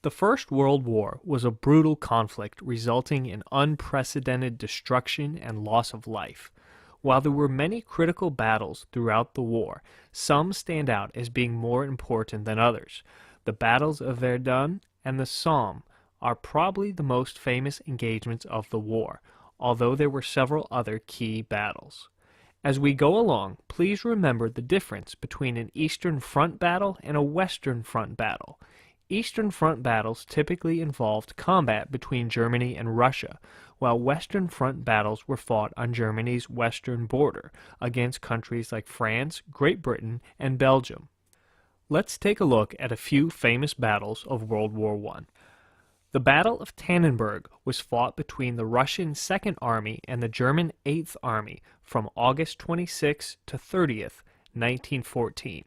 The First World War was a brutal conflict resulting in unprecedented destruction and loss of life. While there were many critical battles throughout the war, some stand out as being more important than others. The battles of Verdun and the Somme are probably the most famous engagements of the war, although there were several other key battles. As we go along, please remember the difference between an Eastern Front battle and a Western Front battle. Eastern Front battles typically involved combat between Germany and Russia, while Western Front battles were fought on Germany's western border against countries like France, Great Britain, and Belgium. Let's take a look at a few famous battles of World War I. The Battle of Tannenberg was fought between the Russian Second Army and the German Eighth Army from August 26 to 30th, 1914.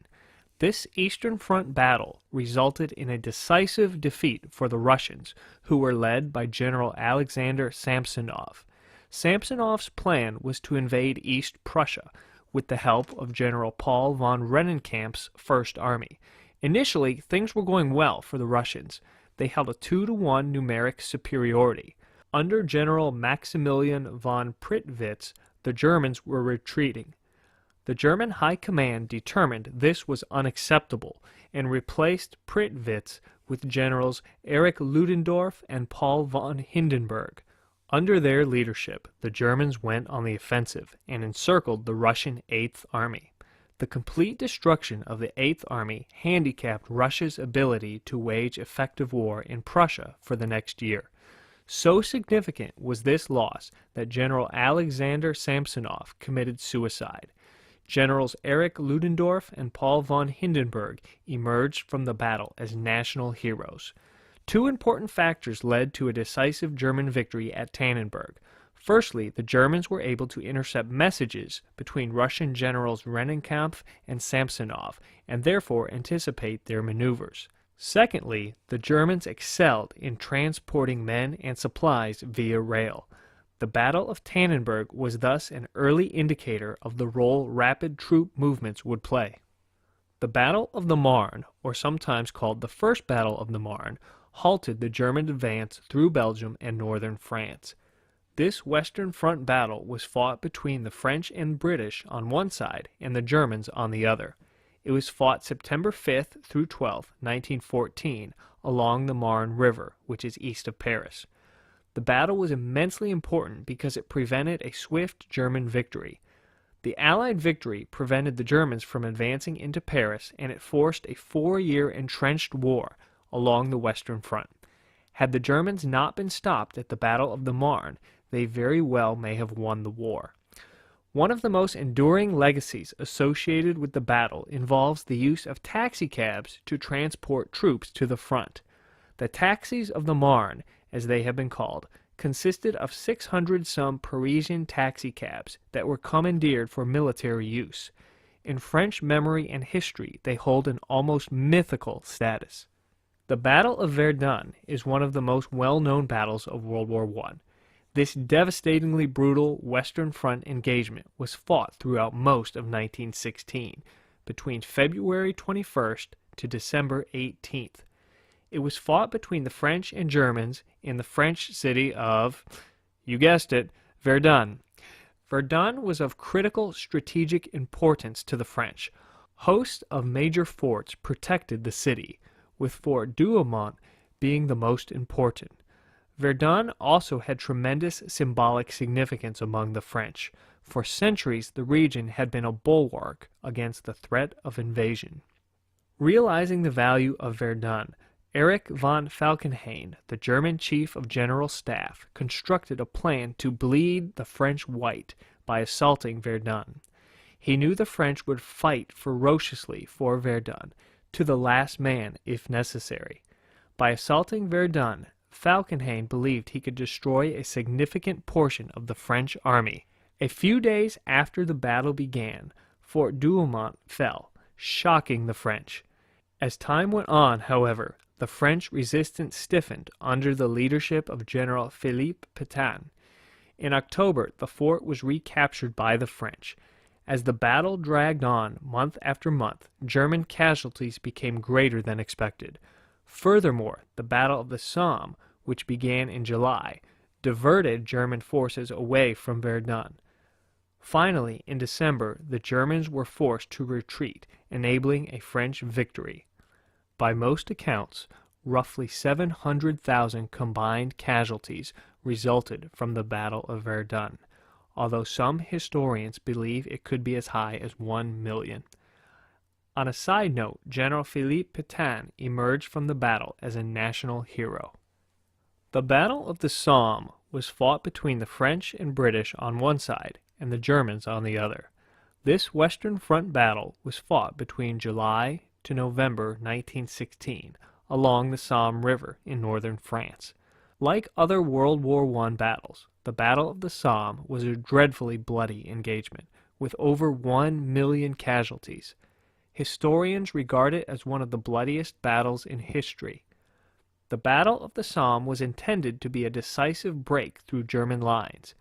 This Eastern Front battle resulted in a decisive defeat for the Russians, who were led by General Alexander Samsonov. Samsonov's plan was to invade East Prussia with the help of General Paul von Rennenkampf's First Army. Initially, things were going well for the Russians. They held a 2-to-1 numeric superiority. Under General Maximilian von Prittwitz, the Germans were retreating. The German High Command determined this was unacceptable and replaced Prittwitz with Generals Erich Ludendorff and Paul von Hindenburg. Under their leadership, the Germans went on the offensive and encircled the Russian Eighth Army. The complete destruction of the Eighth Army handicapped Russia's ability to wage effective war in Prussia for the next year. So significant was this loss that General Alexander Samsonov committed suicide. Generals Erich Ludendorff and Paul von Hindenburg emerged from the battle as national heroes. Two important factors led to a decisive German victory at Tannenberg. Firstly, the Germans were able to intercept messages between Russian generals Rennenkampf and Samsonov, and therefore anticipate their maneuvers. Secondly, the Germans excelled in transporting men and supplies via rail. The Battle of Tannenberg was thus an early indicator of the role rapid troop movements would play. The Battle of the Marne, or sometimes called the First Battle of the Marne, halted the German advance through Belgium and northern France. This Western Front battle was fought between the French and British on one side and the Germans on the other. It was fought September 5th through 12th, 1914, along the Marne River, which is east of Paris. The battle was immensely important because it prevented a swift German victory. The Allied victory prevented the Germans from advancing into Paris, and it forced a 4-year entrenched war along the Western Front. Had the Germans not been stopped at the Battle of the Marne, they very well may have won the war. One of the most enduring legacies associated with the battle involves the use of taxicabs to transport troops to the front. The taxis of the Marne, as they have been called, consisted of 600-some Parisian taxicabs that were commandeered for military use. In French memory and history, they hold an almost mythical status. The Battle of Verdun is one of the most well-known battles of World War I. This devastatingly brutal Western Front engagement was fought throughout most of 1916, between February 21st to December 18th. It was fought between the French and Germans in the French city of, you guessed it, Verdun. Verdun was of critical strategic importance to the French. Hosts of major forts protected the city, with Fort Douaumont being the most important. Verdun also had tremendous symbolic significance among the French. For centuries, the region had been a bulwark against the threat of invasion. Realizing the value of Verdun, Erich von Falkenhayn, the German chief of general staff, constructed a plan to bleed the French white by assaulting Verdun. He knew the French would fight ferociously for Verdun, to the last man if necessary. By assaulting Verdun, Falkenhayn believed he could destroy a significant portion of the French army. A few days after the battle began, Fort Douaumont fell, shocking the French. As time went on, however, the French resistance stiffened under the leadership of General Philippe Pétain. In October, the fort was recaptured by the French. As the battle dragged on month after month, German casualties became greater than expected. Furthermore, the Battle of the Somme, which began in July, diverted German forces away from Verdun. Finally, in December, the Germans were forced to retreat, enabling a French victory. By most accounts, roughly 700,000 combined casualties resulted from the Battle of Verdun, although some historians believe it could be as high as 1 million. On a side note, General Philippe Pétain emerged from the battle as a national hero. The Battle of the Somme was fought between the French and British on one side and the Germans on the other. This Western Front battle was fought between July to November 1916 along the Somme River in northern France. Like other World War I battles, the Battle of the Somme was a dreadfully bloody engagement, with over 1 million casualties. Historians regard it as one of the bloodiest battles in history. The Battle of the Somme was intended to be a decisive break through German lines.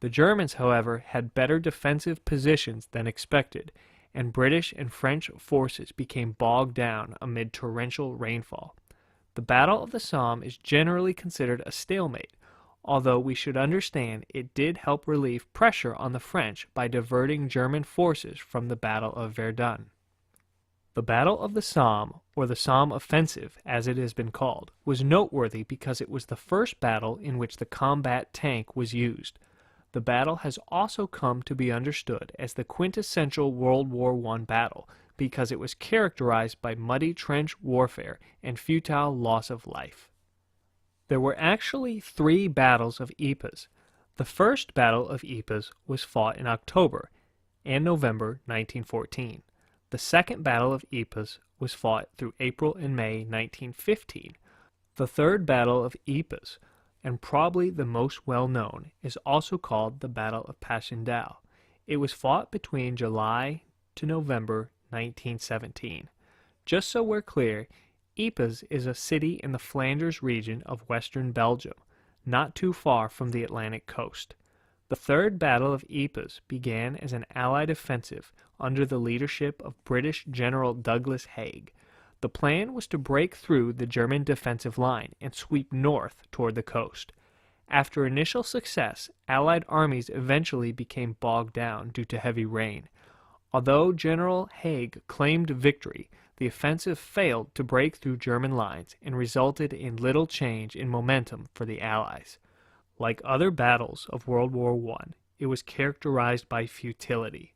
The Germans, however, had better defensive positions than expected, and British and French forces became bogged down amid torrential rainfall. The Battle of the Somme is generally considered a stalemate, although we should understand it did help relieve pressure on the French by diverting German forces from the Battle of Verdun. The Battle of the Somme, or the Somme Offensive as it has been called, was noteworthy because it was the first battle in which the combat tank was used. The battle has also come to be understood as the quintessential World War I battle because it was characterized by muddy trench warfare and futile loss of life. There were actually 3 battles of Ypres. The first Battle of Ypres was fought in October and November 1914. The second Battle of Ypres was fought through April and May 1915. The third Battle of Ypres, and probably the most well-known, is also called the Battle of Passchendaele. It was fought between July to November 1917. Just so we're clear, Ypres is a city in the Flanders region of western Belgium, not too far from the Atlantic coast. The Third Battle of Ypres began as an Allied offensive under the leadership of British General Douglas Haig. The plan was to break through the German defensive line and sweep north toward the coast. After initial success, Allied armies eventually became bogged down due to heavy rain. Although General Haig claimed victory, the offensive failed to break through German lines and resulted in little change in momentum for the Allies. Like other battles of World War I, it was characterized by futility.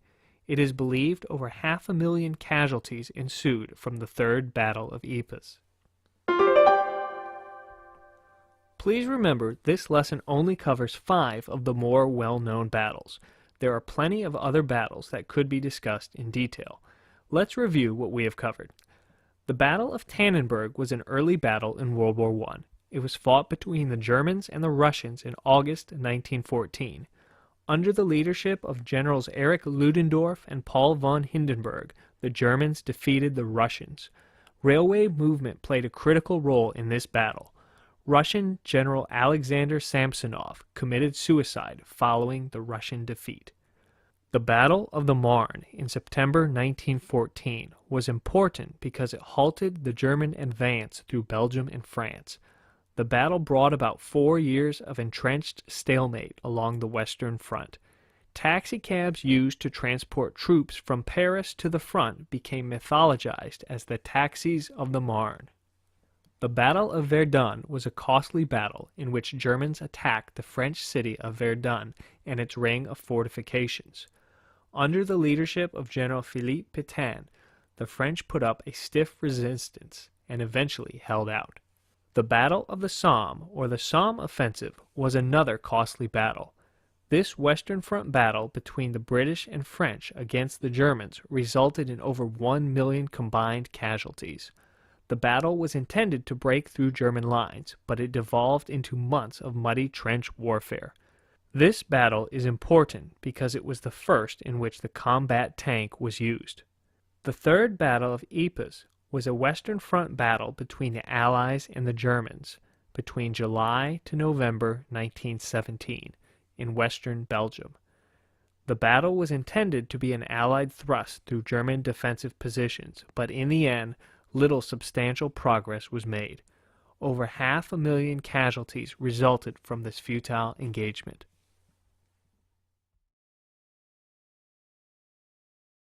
It is believed over 500,000 casualties ensued from the Third Battle of Ypres. Please remember, this lesson only covers 5 of the more well-known battles. There are plenty of other battles that could be discussed in detail. Let's review what we have covered. The Battle of Tannenberg was an early battle in World War I. It was fought between the Germans and the Russians in August 1914. Under the leadership of Generals Erich Ludendorff and Paul von Hindenburg, the Germans defeated the Russians. Railway movement played a critical role in this battle. Russian General Alexander Samsonov committed suicide following the Russian defeat. The Battle of the Marne in September 1914 was important because it halted the German advance through Belgium and France. The battle brought about 4 years of entrenched stalemate along the Western Front. Taxicabs used to transport troops from Paris to the front became mythologized as the taxis of the Marne. The Battle of Verdun was a costly battle in which Germans attacked the French city of Verdun and its ring of fortifications. Under the leadership of General Philippe Pétain, the French put up a stiff resistance and eventually held out. The Battle of the Somme, or the Somme Offensive, was another costly battle. This Western Front battle between the British and French against the Germans resulted in over 1 million combined casualties. The battle was intended to break through German lines, but it devolved into months of muddy trench warfare. This battle is important because it was the first in which the combat tank was used. The Third Battle of Ypres was a Western Front battle between the Allies and the Germans between July to November 1917 in western Belgium. The battle was intended to be an Allied thrust through German defensive positions, but in the end, little substantial progress was made. Over 500,000 casualties resulted from this futile engagement.